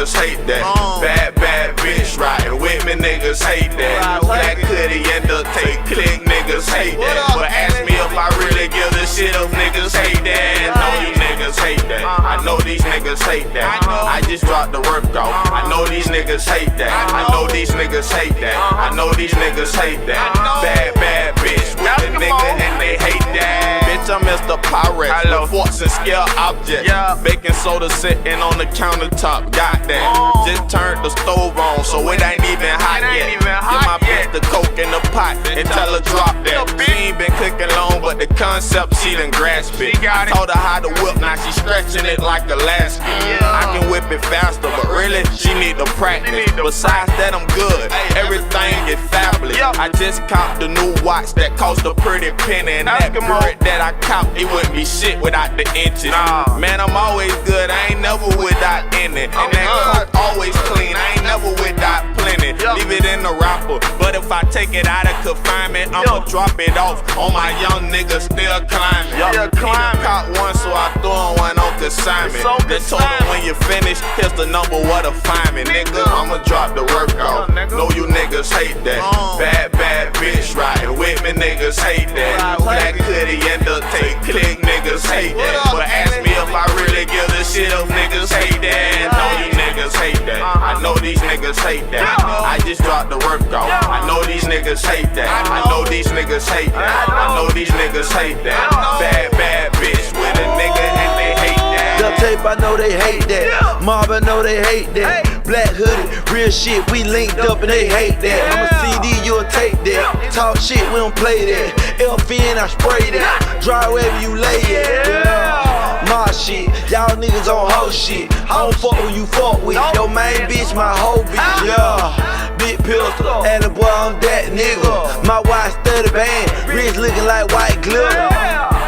niggas hate that. Bad, bad bitch riding with me, niggas hate that. Black hoodie and the take click, niggas hate that. But ask me if I really give a shit if niggas hate that. No, you niggas hate that. I know these niggas hate that. I just dropped the workout. I know these niggas hate that. I know these niggas hate that. I know these niggas hate that. Bad, bad bitch with the nigga and they hate that. Bitch, I'm Mr. Pyrex with forks and scale objects. Baking soda sitting on the countertop, got that. Just turned the stove on, so it ain't even hot yet. Give my bitch the coke in the pot and tell her drop that. She ain't been cooking long, but the concept she done grasped it. I taught her how to whip, now she stretching it like Alaska. I can whip it faster, but really she need to practice. Besides that, I'm good. Everything is fabulous. I just copped the new watch that cost a pretty penny, and that bird that I copped, it wouldn't be shit without the inches. Man, I'm always good. I ain't never without any. And that coke always clean. I ain't never without plenty. Leave it in the wrapper, but if I take it out of confinement, I'ma drop it off on my young niggas still climbing. Caught one, so I threw one on consignment. They told him when you finish, here's the number where to find me, nigga. I'ma drop the workout. Know you niggas hate that. Bad, bad bitch riding with me, niggas hate that. Black hoodie and the take click, niggas hate that. But ask me if I really give a shit if niggas hate that. Know you niggas hate that. I know these niggas hate that. I just dropped the workout. I know these niggas hate that. I know these niggas hate that. I know these niggas hate that. Bad, bad bitch with a nigga and they hate that. Duct tape, I know they hate that. Mob, I know they hate that. Black hoodie, real shit, we linked up and they hate that. I'm a CD, you'll take that. Talk shit, we don't play that. LFN, I spray that. Dry wherever you lay it. My shit, y'all niggas on hoe shit. I don't fuck who you fuck with. Yo main bitch, my whole bitch, Big pistol, and the boy, I'm that nigga. My watch 30 band, wrist looking like white glitter.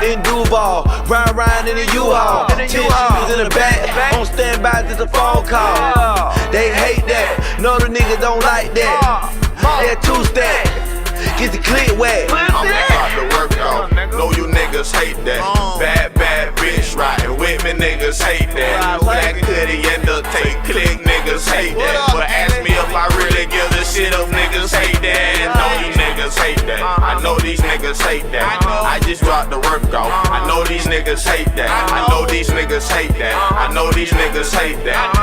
In Duval, round in the U-Haul. 10 shooters in the back, on standby just a phone call. They hate that, no the niggas don't like that. They're two-stack, get the click wet. I'm about to work out, know you niggas hate that. Bad, bad bitch riding with me, niggas hate that. Black hoodie and the take click, niggas hate that. But ask me if I really give a shit if niggas hate that. Know you niggas hate that. I know these niggas hate that. I just dropped the workout. I know these niggas hate that. I know these niggas hate that. I know these niggas hate that.